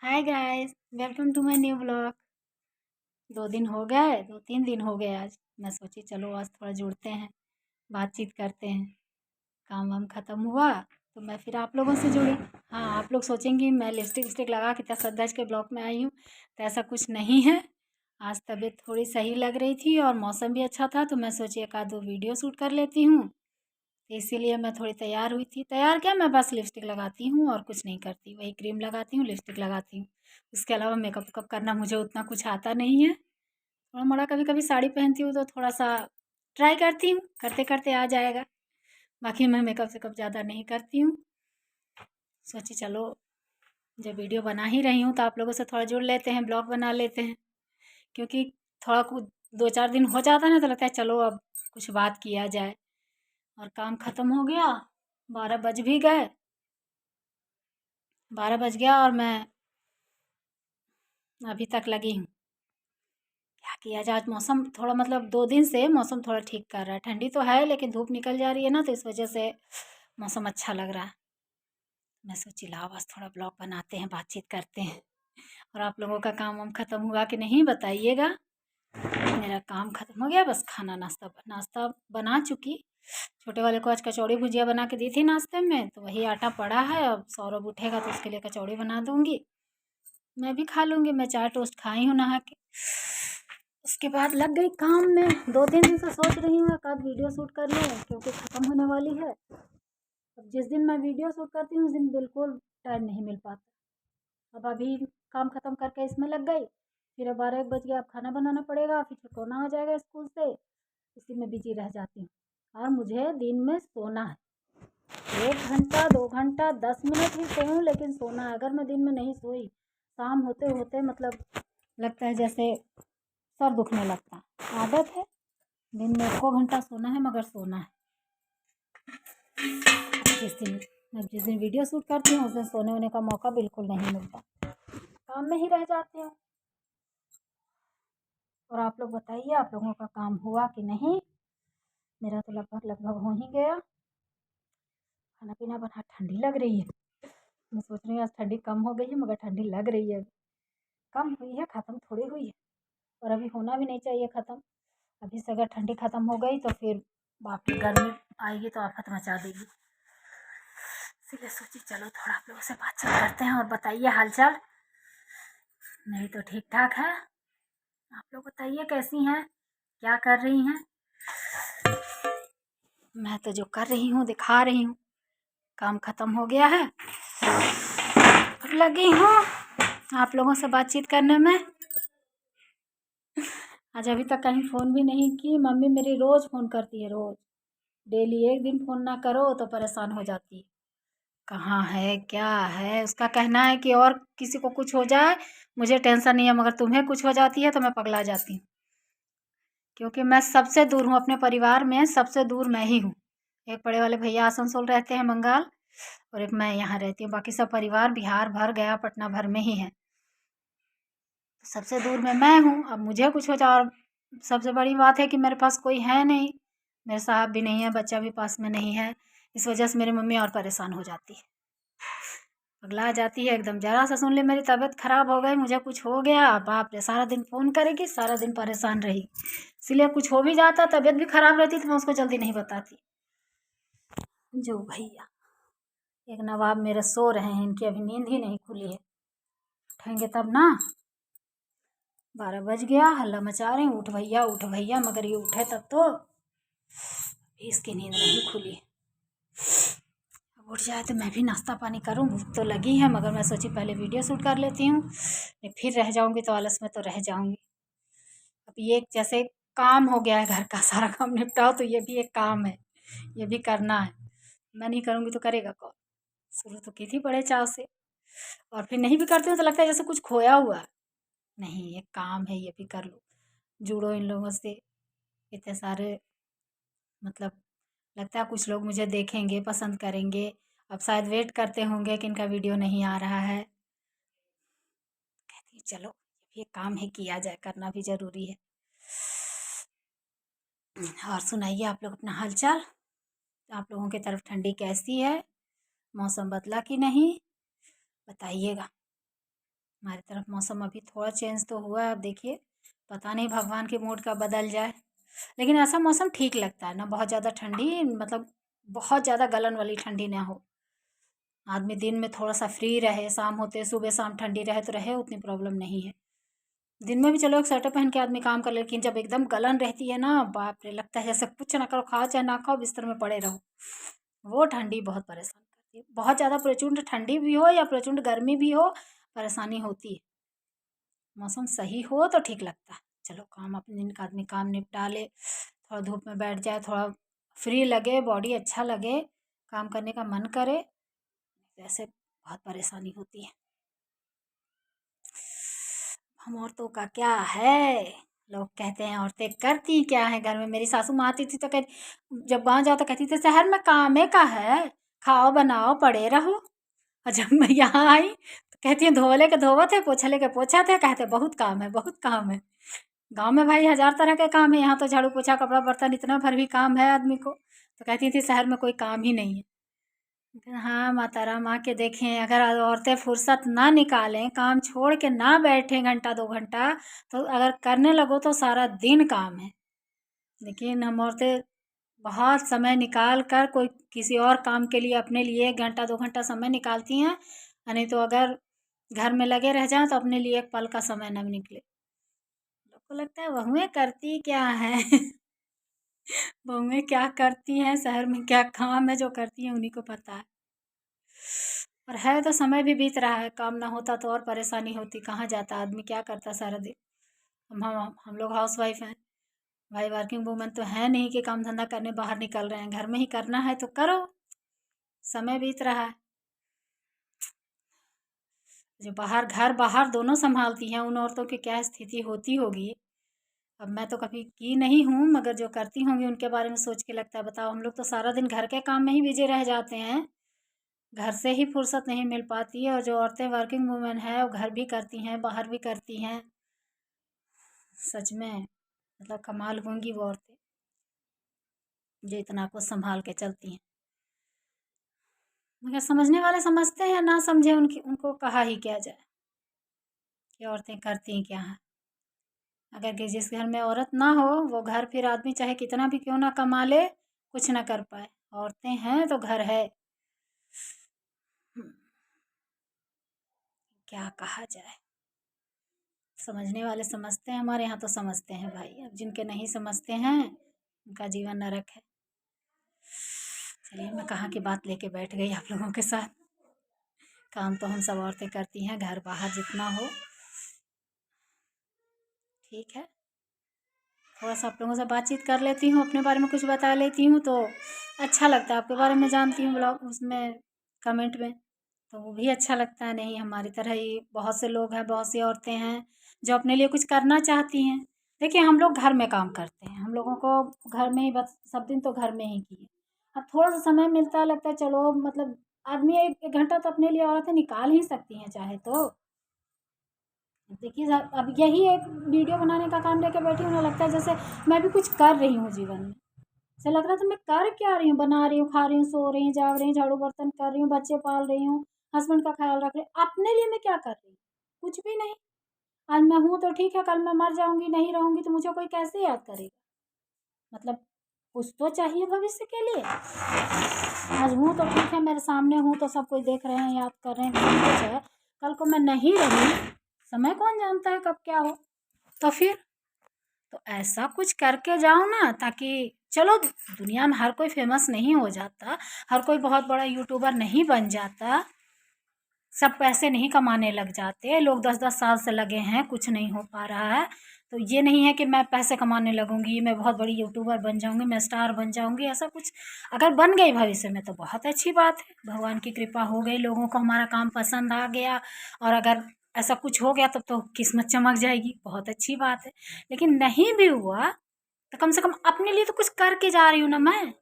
Hi guys, welcome to my new blog. 2 दिन हो गए, 2-3 दिन हो गए। आज मैं सोची चलो आज थोड़ा जुड़ते हैं, बातचीत करते हैं। काम वाम ख़त्म हुआ तो मैं फिर आप लोगों से जुड़ी। हाँ, आप लोग सोचेंगी मैं लिपस्टिक विस्टिक लगा के इतना सज के ब्लॉग में आई हूँ, तो ऐसा कुछ नहीं है। आज तबीयत थोड़ी सही लग रही थी और मौसम भी अच्छा था, तो मैं सोची एक आध दो वीडियो शूट कर लेती हूँ। तो इसीलिए मैं थोड़ी तैयार हुई थी। तैयार क्या, मैं बस लिपस्टिक लगाती हूँ और कुछ नहीं करती। वही क्रीम लगाती हूँ, लिपस्टिक लगाती हूँ। उसके अलावा मेकअप वेकअप करना मुझे उतना कुछ आता नहीं है। थोड़ा मोड़ा कभी कभी साड़ी पहनती हूँ तो थोड़ा सा ट्राई करती हूँ, करते करते आ जाएगा। बाकी मैं मेकअप वेकअप ज़्यादा नहीं करती हूँ। सोची चलो जब वीडियो बना ही रही हूँ तो आप लोगों से थोड़ा जुड़ लेते हैं, ब्लॉग बना लेते हैं। क्योंकि थोड़ा कुछ 2-4 दिन हो जाता है ना, तो लगता है चलो अब कुछ बात किया जाए। और काम ख़त्म हो गया, 12 बज भी गए। 12 बज गया और मैं अभी तक लगी हूँ। क्या किया जाए, आज मौसम थोड़ा मतलब 2 दिन से मौसम थोड़ा ठीक कर रहा है। ठंडी तो है लेकिन धूप निकल जा रही है ना, तो इस वजह से मौसम अच्छा लग रहा है। मैं सोची लाओ बस थोड़ा ब्लॉग बनाते हैं, बातचीत करते हैं। और आप लोगों का काम वाम ख़त्म हुआ कि नहीं बताइएगा। मेरा काम ख़त्म हो गया, बस खाना नाश्ता नाश्ता बना चुकी। छोटे वाले को आज कचौड़ी भुजिया बना के दी थी नाश्ते में, तो वही आटा पड़ा है। अब सौरभ उठेगा तो उसके लिए कचौड़ी बना दूँगी, मैं भी खा लूँगी। मैं चाय टोस्ट खाई हूँ नहा के। उसके बाद लग गई काम में। 2-3 दिन से सोच रही हूँ कब वीडियो शूट कर लूँ, क्योंकि ख़त्म होने वाली है। अब जिस दिन मैं वीडियो शूट करती हूँ उस दिन बिल्कुल टाइम नहीं मिल पाता। अब अभी काम ख़त्म करके इसमें लग गई, फिर अब 12-1 बज गया। अब खाना बनाना पड़ेगा, फिर छोटोना आ जाएगा स्कूल से, इसी में बिजी रह जाती हूँ। और मुझे दिन में सोना है, 1 घंटा 2 घंटा 10 मिनट ही सोऊं, लेकिन सोना है। अगर मैं दिन में नहीं सोई, शाम होते होते मतलब लगता है जैसे सर दुखने लगता। आदत है, दिन में 1 घंटा सोना है, मगर सोना है। जिस दिन वीडियो शूट करती हूँ उस दिन सोने वोने का मौका बिल्कुल नहीं मिलता, काम में ही रह जाती हूँ। और आप लोग बताइए, आप लोगों का काम हुआ कि नहीं। मेरा तो लगभग लगभग हो ही गया। खाना पीना बना, ठंडी लग रही है। मैं सोच रही हूँ आज ठंडी कम हो गई है, मगर ठंडी लग रही है। कम हुई है, ख़त्म थोड़ी हुई है। और अभी होना भी नहीं चाहिए ख़त्म। अभी से अगर ठंडी ख़त्म हो गई तो फिर बाकी गर्मी आएगी तो आफत मचा देगी। इसलिए सोची चलो थोड़ा आप लोगों से बातचीत करते हैं और बताइए हालचाल। मेरी तो ठीक ठाक है, आप लोग बताइए कैसी हैं, क्या कर रही हैं। मैं तो जो कर रही हूँ दिखा रही हूँ। काम ख़त्म हो गया है, अब लगी हूँ आप लोगों से बातचीत करने में। आज अभी तक कहीं फ़ोन भी नहीं की। मम्मी मेरी रोज़ फ़ोन करती है, रोज़ डेली। एक दिन फ़ोन ना करो तो परेशान हो जाती है, कहाँ है क्या है। उसका कहना है कि और किसी को कुछ हो जाए मुझे टेंशन नहीं है, मगर तुम्हें कुछ हो जाती है तो मैं पगला जाती हूँ। क्योंकि मैं सबसे दूर हूँ, अपने परिवार में सबसे दूर मैं ही हूँ। एक बड़े वाले भैया आसनसोल रहते हैं बंगाल, और एक मैं यहाँ रहती हूँ। बाकी सब परिवार बिहार भर, गया पटना भर में ही है। तो सबसे दूर में मैं हूँ। अब मुझे कुछ हो जाए, और सबसे बड़ी बात है कि मेरे पास कोई है नहीं, मेरे साहब भी नहीं है, बच्चा भी पास में नहीं है। इस वजह से मेरी मम्मी और परेशान हो जाती है, पगला जाती है एकदम। जरा सा सुन ले मेरी तबीयत ख़राब हो गई, मुझे कुछ हो गया, बाप रे, सारा दिन फ़ोन करेगी, सारा दिन परेशान रही। इसलिए कुछ हो भी जाता, तबीयत भी ख़राब रहती, तो मैं उसको जल्दी नहीं बताती। जो भैया एक नवाब मेरे सो रहे हैं, इनकी अभी नींद ही नहीं खुली है। उठेंगे तब ना। 12 बज गया, हल्ला मचा रहे हैं उठ भैया उठ भैया, मगर ये उठे तब तो। इसकी नींद नहीं खुली। अब उठ जाए तो मैं भी नाश्ता पानी करूँ, भूख तो लगी है, मगर मैं सोची पहले वीडियो शूट कर लेती हूँ। फिर रह जाऊँगी तो आलस में तो रह जाऊँगी। अब ये जैसे काम हो गया है, घर का सारा काम निपटाओ, तो ये भी एक काम है, ये भी करना है। मैं नहीं करूँगी तो करेगा कौन। शुरू तो की थी बड़े चाव से, और फिर नहीं भी करती हूँ तो लगता है जैसे कुछ खोया हुआ है। नहीं, ये काम है, ये भी कर लो, जुड़ो इन लोगों से। इतने सारे मतलब लगता है कुछ लोग मुझे देखेंगे, पसंद करेंगे। अब शायद वेट करते होंगे कि इनका वीडियो नहीं आ रहा है। कहती हूँ चलो ये काम है, किया जाए, करना भी ज़रूरी है। और सुनाइए आप लोग अपना हालचाल। आप लोगों की तरफ ठंडी कैसी है, मौसम बदला कि नहीं, बताइएगा। हमारी तरफ मौसम अभी थोड़ा चेंज तो हुआ है, अब देखिए पता नहीं भगवान के मूड का बदल जाए। लेकिन ऐसा मौसम ठीक लगता है ना, बहुत ज़्यादा ठंडी, मतलब बहुत ज़्यादा गलन वाली ठंडी ना हो। आदमी दिन में थोड़ा सा फ्री रहे, शाम होते सुबह शाम ठंडी रहे तो रहे, उतनी प्रॉब्लम नहीं है। दिन में भी चलो एक स्वेटर पहन के आदमी काम कर ले, लेकिन जब एकदम गलन रहती है ना, बाप रे, लगता है जैसे कुछ ना करो, खाओ चाहे ना खाओ, बिस्तर में पड़े रहो। वो ठंडी बहुत परेशान करती है। बहुत ज़्यादा प्रचंड ठंडी भी हो या प्रचंड गर्मी भी हो, परेशानी होती है। मौसम सही हो तो ठीक लगता है, चलो काम अपने दिन का आदमी काम निपटा ले, थोड़ा धूप में बैठ जाए, थोड़ा फ्री लगे, बॉडी अच्छा लगे, काम करने का मन करे, वैसे बहुत परेशानी होती है। हम औरतों का क्या है, लोग कहते हैं औरतें करती क्या है घर में। मेरी सासू माँ आती थी तो कहती, जब गाँव जाओ तो कहती थी शहर में काम है का है, खाओ बनाओ पड़े रहो। और जब मैं यहाँ आई तो कहती है धोले के धोवत है, पोछले के पोछा थे, कहते बहुत काम है बहुत काम है। गाँव में भाई 1000 तरह के काम है, यहाँ तो झाड़ू पोछा कपड़ा बर्तन इतना भर भी काम है आदमी को। तो कहती थी शहर में कोई काम ही नहीं है। हाँ माता राम, आके देखें, अगर औरतें फुर्सत ना निकालें, काम छोड़ के ना बैठें घंटा 2 घंटा, तो अगर करने लगो तो सारा दिन काम है। लेकिन हम औरतें बहुत समय निकाल कर कोई किसी और काम के लिए, अपने लिए 1 घंटा 2 घंटा समय निकालती हैं, नहीं तो अगर घर में लगे रह जाएं तो अपने लिए एक पल का समय न निकले। लोग को लगता है बहुएं करती क्या है बहुएं क्या करती हैं, शहर में क्या काम है जो करती हैं उन्हीं को पता है। और है तो समय भी बीत रहा है, काम ना होता तो और परेशानी होती, कहाँ जाता आदमी, क्या करता सारा दिन। हम लोग हाउस वाइफ हैं भाई, वर्किंग वूमेन तो है नहीं कि काम धंधा करने बाहर निकल रहे हैं, घर में ही करना है तो करो, समय बीत रहा है। जो बाहर घर बाहर दोनों संभालती हैं उन औरतों की क्या स्थिति होती होगी। अब मैं तो कभी की नहीं हूँ, मगर जो करती होंगी उनके बारे में सोच के लगता है, बताओ हम लोग तो सारा दिन घर के काम में ही बिजी रह जाते हैं, घर से ही फुर्सत नहीं मिल पाती है। और जो औरतें वर्किंग वूमेन है वो घर भी करती हैं बाहर भी करती हैं, सच में मतलब कमाल होंगी वो औरतें जो इतना कुछ संभाल के चलती हैं। मगर समझने वाले समझते हैं, ना समझे उनको कहा ही क्या जाए कि औरतें करती क्या हैं। अगर कि जिस घर में औरत ना हो वो घर, फिर आदमी चाहे कितना भी क्यों ना कमा ले, कुछ ना कर पाए। औरतें हैं तो घर है। क्या कहा जाए, समझने वाले समझते हैं, हमारे यहाँ तो समझते हैं भाई, अब जिनके नहीं समझते हैं उनका जीवन नरक है। चलिए, मैं कहाँ की बात लेके बैठ गई आप लोगों के साथ। काम तो हम सब औरतें करती हैं, घर बाहर जितना हो। ठीक है, थोड़ा सा आप लोगों से बातचीत कर लेती हूँ, अपने बारे में कुछ बता लेती हूँ तो अच्छा लगता है। आपके बारे में जानती हूँ ब्लॉग उसमें, कमेंट में, तो वो भी अच्छा लगता है। नहीं, हमारी तरह ही बहुत से लोग हैं, बहुत सी औरतें हैं जो अपने लिए कुछ करना चाहती हैं। देखिए, हम लोग घर में काम करते हैं, हम लोगों को घर में ही बस सब दिन तो घर में ही किए। अब थोड़ा सा समय मिलता है, लगता है चलो, मतलब आदमी एक एक घंटा तो अपने लिए औरतें निकाल ही सकती हैं चाहे तो। देखिए अब यही एक वीडियो बनाने का काम लेके बैठी हूँ ना, लगता है जैसे मैं भी कुछ कर रही हूँ जीवन में। ऐसा लग रहा था मैं कर क्या रही हूँ, बना रही हूँ, खा रही हूँ, सो रही हूँ, जाग रही हूँ, झाड़ू बर्तन कर रही हूँ, बच्चे पाल रही हूँ, हस्बैंड का ख्याल रख रही हूँ। अपने लिए मैं क्या कर रही हूँ, कुछ भी नहीं। आज मैं हूँ तो ठीक है, कल मैं मर जाऊंगी, नहीं रहूंगी तो मुझे कोई कैसे याद करेगा। मतलब कुछ तो चाहिए भविष्य के लिए। आज हूँ तो ठीक है, मेरे सामने हूँ तो सब कोई देख रहे हैं, याद कर रहे हैं, सब कुछ है। कल को मैं नहीं रही, समय कौन जानता है कब क्या हो। तो फिर तो ऐसा कुछ करके जाओ ना, ताकि चलो, दुनिया में हर कोई फेमस नहीं हो जाता, हर कोई बहुत बड़ा यूट्यूबर नहीं बन जाता, सब पैसे नहीं कमाने लग जाते। लोग 10-10 साल से लगे हैं, कुछ नहीं हो पा रहा है। तो ये नहीं है कि मैं पैसे कमाने लगूंगी, मैं बहुत बड़ी यूट्यूबर बन जाऊंगी, मैं स्टार बन जाऊंगी, ऐसा कुछ। अगर बन गई भविष्य में तो बहुत अच्छी बात है, भगवान की कृपा हो गई, लोगों को हमारा काम पसंद आ गया, और अगर ऐसा कुछ हो गया तब तो किस्मत चमक जाएगी, बहुत अच्छी बात है। लेकिन नहीं भी हुआ तो कम से कम अपने लिए तो कुछ करके जा रही हूँ ना मैं।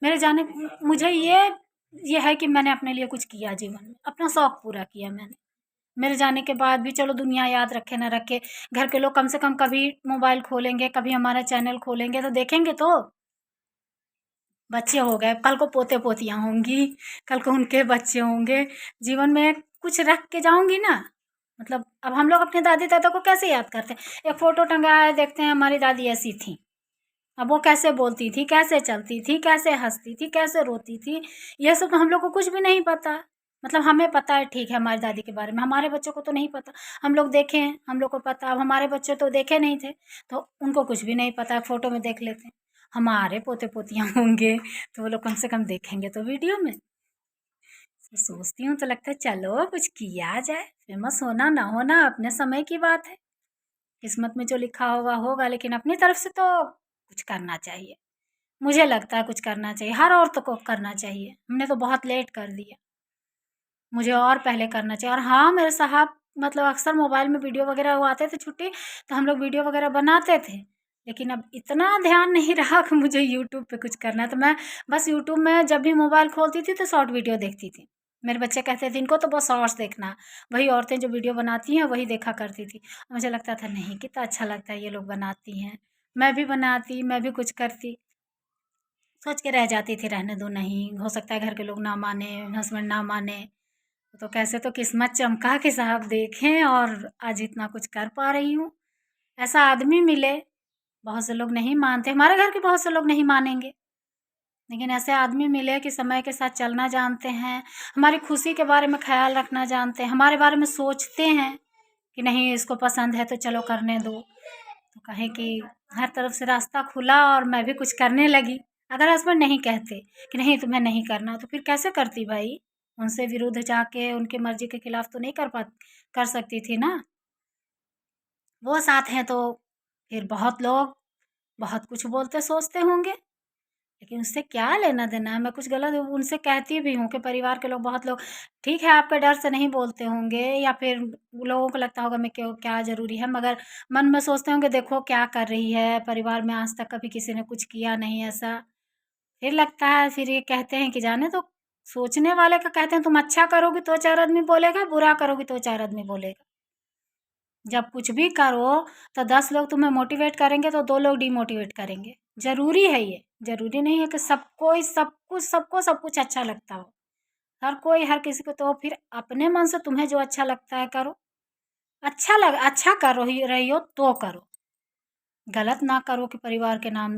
मेरे जाने मुझे ये है कि मैंने अपने लिए कुछ किया जीवन में, अपना शौक पूरा किया मैंने। मेरे जाने के बाद भी चलो, दुनिया याद रखे ना रखे, घर के लोग कम से कम कभी मोबाइल खोलेंगे, कभी हमारा चैनल खोलेंगे तो देखेंगे तो। बच्चे हो गए, कल को पोते पोतियाँ होंगी, कल को उनके बच्चे होंगे, जीवन में कुछ रख के जाऊंगी ना। मतलब अब हम लोग अपनी दादी दादा को कैसे याद करते हैं? एक फ़ोटो टंगा है, देखते हैं हमारी दादी ऐसी थी। अब वो कैसे बोलती थी, कैसे चलती थी, कैसे हँसती थी, कैसे रोती थी, ये सब तो हम लोग को कुछ भी नहीं पता। मतलब हमें पता है ठीक है हमारी दादी के बारे में, हमारे बच्चों को तो नहीं पता। हम लोग देखे हैं, हम लोग को पता। अब हमारे बच्चे तो देखे नहीं थे, तो उनको कुछ भी नहीं पता, फ़ोटो में देख लेते हैं। हमारे पोते-पोतियाँ होंगे, तो वो लोग कम से कम देखेंगे तो वीडियो में। तो सोचती हूँ तो लगता है चलो कुछ किया जाए, फेमस होना ना होना अपने समय की बात है। किस्मत में जो लिखा होगा होगा, लेकिन अपनी तरफ से तो कुछ करना चाहिए। मुझे लगता है कुछ करना चाहिए, हर औरत को करना चाहिए। हमने तो बहुत लेट कर दिया, मुझे और पहले करना चाहिए। और हाँ, मेरे साहब मतलब अक्सर मोबाइल में वीडियो वगैरह वो आते थे छुट्टी, तो हम लोग वीडियो वगैरह बनाते थे। लेकिन अब इतना ध्यान नहीं रहा कि मुझे यूट्यूब पे कुछ करना है, तो मैं बस यूट्यूब में जब भी मोबाइल खोलती थी तो शॉर्ट वीडियो देखती थी। मेरे बच्चे कहते थे इनको तो बस शॉर्ट्स देखना है, वही औरतें जो वीडियो बनाती हैं वही देखा करती थी। मुझे लगता था नहीं कितना अच्छा लगता है ये लोग बनाती हैं, मैं भी बनाती, मैं भी कुछ करती। सोच के रह जाती थी रहने दो, नहीं हो सकता है घर के लोग ना माने, हस्बैंड ना माने, तो कैसे तो किस्मत चमका के साहब देखें और आज इतना कुछ कर पा रही हूँ। ऐसा आदमी मिले, बहुत से लोग नहीं मानते, हमारे घर के बहुत से लोग नहीं मानेंगे, लेकिन ऐसे आदमी मिले कि समय के साथ चलना जानते हैं, हमारी खुशी के बारे में ख्याल रखना जानते हैं, हमारे बारे में सोचते हैं कि नहीं इसको पसंद है तो चलो करने दो। तो कहें कि हर तरफ से रास्ता खुला और मैं भी कुछ करने लगी। अगर हस्बैंड नहीं कहते कि नहीं तुम्हें नहीं करना, तो फिर कैसे करती भाई? उनसे विरुद्ध जाके उनकी मर्जी के खिलाफ तो नहीं कर सकती थी ना। वो साथ हैं तो फिर बहुत लोग बहुत कुछ बोलते सोचते होंगे, लेकिन उससे क्या लेना देना है? मैं कुछ गलत उनसे कहती भी हूँ कि परिवार के लोग बहुत लोग ठीक है आपके डर से नहीं बोलते होंगे, या फिर लोगों को लगता होगा मैं क्यों क्या ज़रूरी है, मगर मन में सोचते होंगे देखो क्या कर रही है, परिवार में आज तक कभी किसी ने कुछ किया नहीं ऐसा। फिर लगता है, फिर ये कहते हैं कि जाने दो, सोचने वाले का कहते हैं तुम अच्छा करोगी तो 4 आदमी बोलेगा, बुरा करोगी तो 4 आदमी बोलेगा। जब कुछ भी करो तो 10 लोग तुम्हें मोटिवेट करेंगे तो 2 लोग डिमोटिवेट करेंगे। ज़रूरी है ये, ज़रूरी नहीं है कि सबको सब कुछ अच्छा लगता हो। हर कोई हर किसी को, तो फिर अपने मन से तुम्हें जो अच्छा लगता है करो। अच्छा कर रही हो तो करो। गलत ना करो कि परिवार के नाम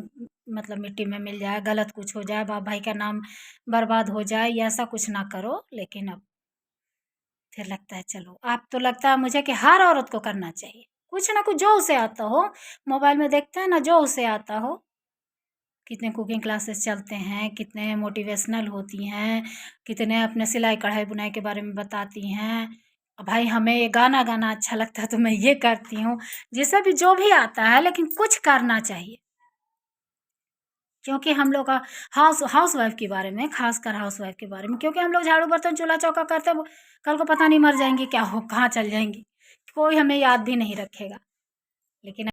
मतलब मिट्टी में मिल जाए, गलत कुछ हो जाए, बाप भाई का नाम बर्बाद हो जाए, ये ऐसा कुछ ना करो। लेकिन अब फिर लगता है चलो, अब तो लगता है मुझे कि हर औरत को करना चाहिए। कुछ ना कुछ जो उसे आता हो, मोबाइल में देखते हैं ना जो उसे आता हो, कितने कुकिंग क्लासेस चलते हैं, कितने मोटिवेशनल होती हैं, कितने अपने सिलाई कढ़ाई बुनाई के बारे में बताती हैं। भाई हमें ये गाना गाना अच्छा लगता है तो मैं ये करती हूँ। जिसे भी जो भी आता है, लेकिन कुछ करना चाहिए। क्योंकि हम लोग का हाउसवाइफ के बारे में, खासकर हाउसवाइफ के बारे में, क्योंकि हम लोग झाड़ू बर्तन चूल्हा चौका करते हैं, कल को पता नहीं मर जाएंगी क्या हो, कहाँ चल जाएंगी, कोई हमें याद भी नहीं रखेगा। लेकिन